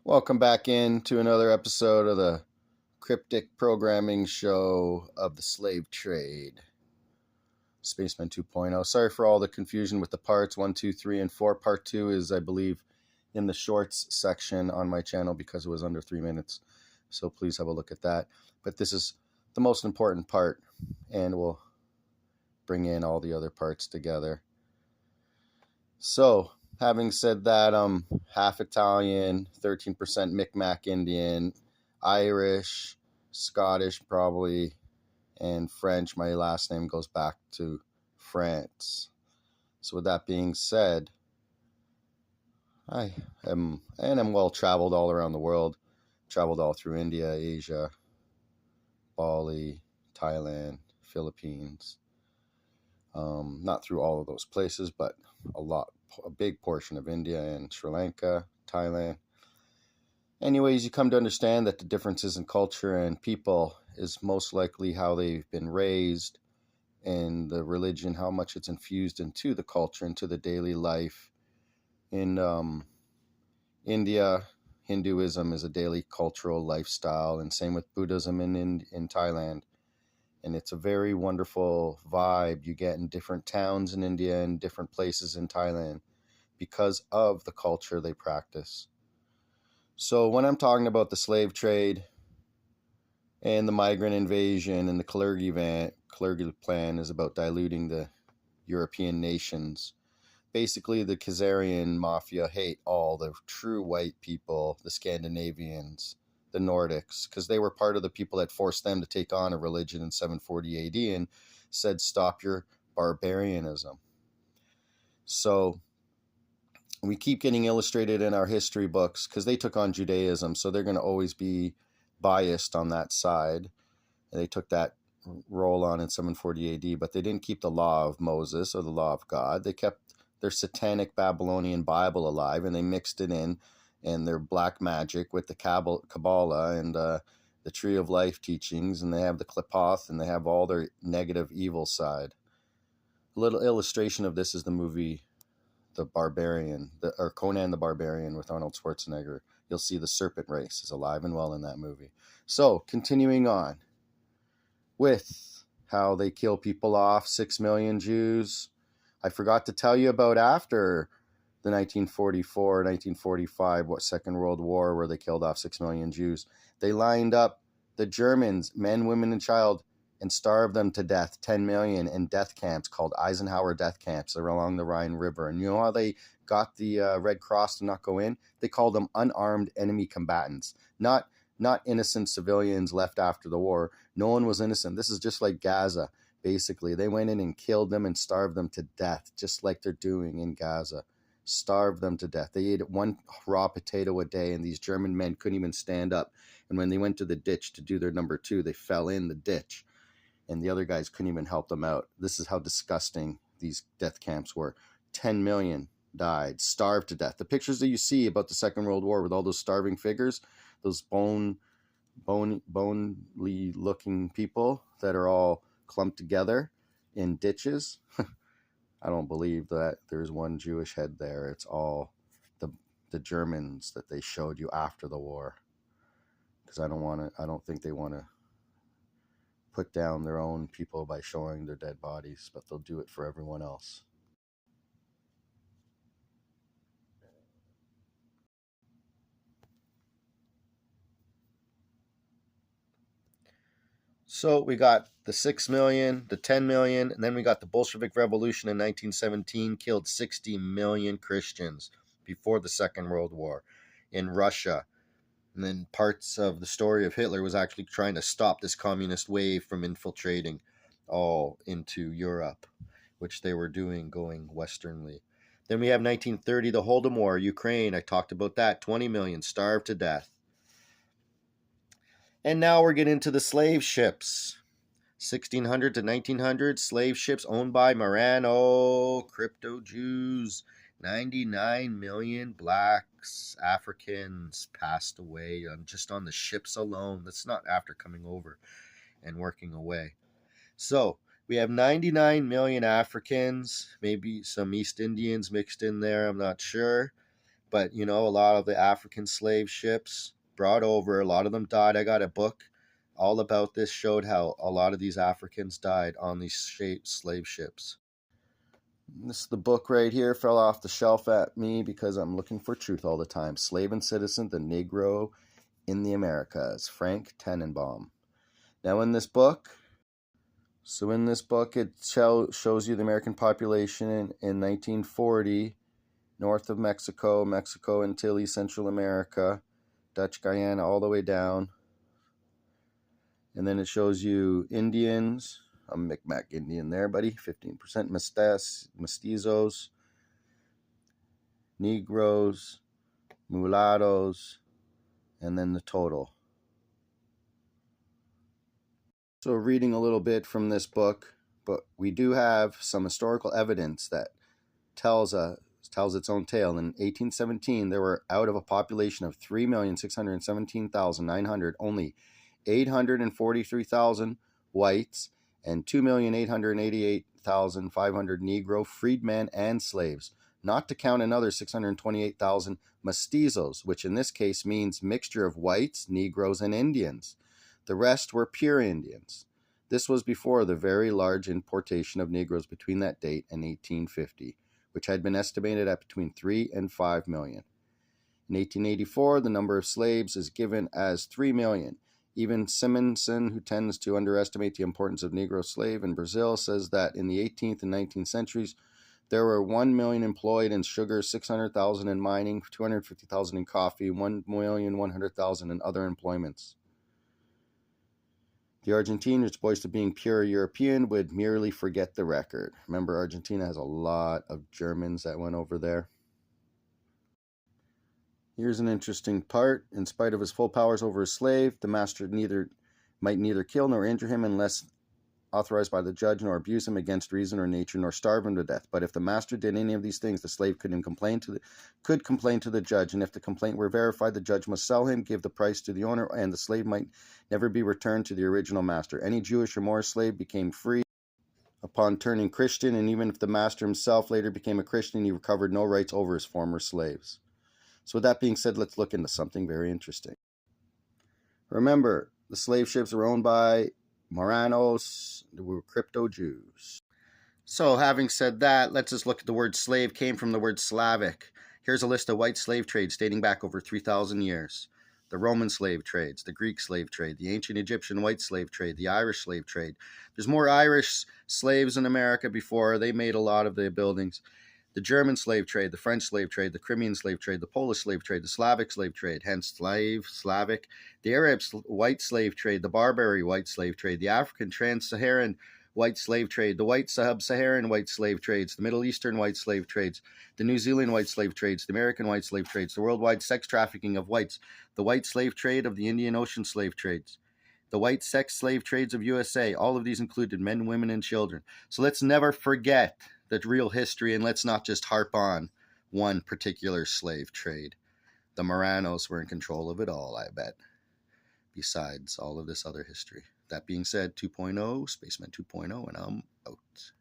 Welcome back into another episode of the cryptic programming show of the slave trade. Spaceman 2.0. Sorry for all the confusion with the parts 1, 2, 3, and 4. Part 2 is, I believe, in the shorts section on my channel because it was under 3 minutes. So please have a look at that. But this is the most important part, and we'll bring in all the other parts together. So, having said that, I'm half Italian, 13% Micmac Indian, Irish, Scottish probably, and French. My last name goes back to France. So with that being said, I'm well traveled all around the world. Traveled all through India, Asia, Bali, Thailand, Philippines. Not through all of those places, but a big portion of India and Sri Lanka, Thailand. Anyways, you come to understand that the differences in culture and people is most likely how they've been raised, and the religion, how much it's infused into the culture, into the daily life. In India, Hinduism is a daily cultural lifestyle, and same with Buddhism in Thailand. And it's a very wonderful vibe you get in different towns in India and different places in Thailand because of the culture they practice. So when I'm talking about the slave trade and the migrant invasion and the KELIRGI plan is about diluting the European nations. Basically, the Khazarian mafia hate all the true white people, the Scandinavians, the Nordics, because they were part of the people that forced them to take on a religion in 740 AD and said, stop your barbarianism. So we keep getting illustrated in our history books because they took on Judaism, so they're going to always be biased on that side. And they took that role on in 740 AD, but they didn't keep the law of Moses or the law of God. They kept their satanic Babylonian Bible alive, and they mixed it in and their black magic with the Kabbalah and the Tree of Life teachings, and they have the Qlipoth, and they have all their negative evil side. A little illustration of this is the movie The Barbarian, or Conan the Barbarian with Arnold Schwarzenegger. You'll see the serpent race is alive and well in that movie. So, continuing on with how they kill people off, 6 million Jews. I forgot to tell you about after the 1944, 1945, Second World War, where they killed off 6 million Jews. They lined up the Germans, men, women, and child, and starved them to death, 10 million, in death camps called Eisenhower death camps along the Rhine River. And you know how they got the Red Cross to not go in? They called them unarmed enemy combatants, not innocent civilians left after the war. No one was innocent. This is just like Gaza. Basically, they went in and killed them and starved them to death, just like they're doing in Gaza. Starved them to death. They ate one raw potato a day, and these German men couldn't even stand up. And when they went to the ditch to do their number 2, they fell in the ditch, and the other guys couldn't even help them out. This is how disgusting these death camps were. 10 million died, starved to death. The pictures that you see about the Second World War with all those starving figures, those bonely looking people that are all clumped together in ditches. I don't believe that there's one Jewish head there. It's all the Germans that they showed you after the war. Because I don't think they want to put down their own people by showing their dead bodies, but they'll do it for everyone else. So we got the 6 million, the 10 million, and then we got the Bolshevik Revolution in 1917, killed 60 million Christians before the Second World War in Russia. And then parts of the story of Hitler was actually trying to stop this communist wave from infiltrating all into Europe, which they were doing, going westernly. Then we have 1930, the Holodomor, Ukraine. I talked about that. 20 million starved to death. And now we're getting into the slave ships. 1600 to 1900, slave ships owned by Marano, crypto Jews. 99 million blacks, Africans passed away just on the ships alone. That's not after coming over and working away. So we have 99 million Africans, maybe some East Indians mixed in there, I'm not sure. But, you know, a lot of the African slave ships brought over, a lot of them died. I got a book all about this, showed how a lot of these Africans died on these slave ships. This is the book right here, fell off the shelf at me because I'm looking for truth all the time. Slave and Citizen, the Negro in the Americas, Frank Tannenbaum. Now in this book, it shows you the American population in 1940, north of Mexico, Antilles, Central America, Dutch Guyana, all the way down. And then it shows you Indians. I'm a Micmac Indian there, buddy. 15% mestizos, Negroes, mulattoes, and then the total. So reading a little bit from this book, but we do have some historical evidence that tells its own tale. In 1817, there were, out of a population of 3,617,900, only 843,000 whites and 2,888,500 Negro freedmen and slaves, not to count another 628,000 mestizos, which in this case means mixture of whites, Negroes, and Indians. The rest were pure Indians. This was before the very large importation of Negroes between that date and 1850, which had been estimated at between 3 and 5 million. In 1884, the number of slaves is given as 3 million. Even Simonson, who tends to underestimate the importance of Negro slave in Brazil, says that in the 18th and 19th centuries, there were 1 million employed in sugar, 600,000 in mining, 250,000 in coffee, 1,100,000 in other employments. The Argentine, which boasts of being pure European, would merely forget the record. Remember, Argentina has a lot of Germans that went over there. Here's an interesting part. In spite of his full powers over his slave, the master might neither kill nor injure him unless authorized by the judge, nor abuse him against reason or nature, nor starve him to death. But if the master did any of these things, the slave could complain to the judge, and if the complaint were verified, the judge must sell him, give the price to the owner, and the slave might never be returned to the original master. Any Jewish or Moorish slave became free upon turning Christian, and even if the master himself later became a Christian, he recovered no rights over his former slaves. So with that being said, let's look into something very interesting. Remember, the slave ships were owned by Moranos, who were crypto Jews. So having said that, let's just look at the word slave came from the word Slavic. Here's a list of white slave trades dating back over 3,000 years. The Roman slave trades, the Greek slave trade, the ancient Egyptian white slave trade, the Irish slave trade. There's more Irish slaves in America before. They made a lot of the buildings. The German slave trade, the French slave trade, the Crimean slave trade, the Polish slave trade, the Slavic slave trade, hence Slavic, the Arab white slave trade, the Barbary white slave trade, the African trans-Saharan white slave trade, the white sub-Saharan white slave trades, the Middle Eastern white slave trades, the New Zealand white slave trades, the American white slave trades, the worldwide sex trafficking of whites, the white slave trade of the Indian Ocean slave trades, the white sex slave trades of USA. All of these included men, women, and children. So let's never forget the real history, and let's not just harp on one particular slave trade. The Moranos were in control of it all, I bet, besides all of this other history. That being said, 2.0, Spaceman 2.0, and I'm out.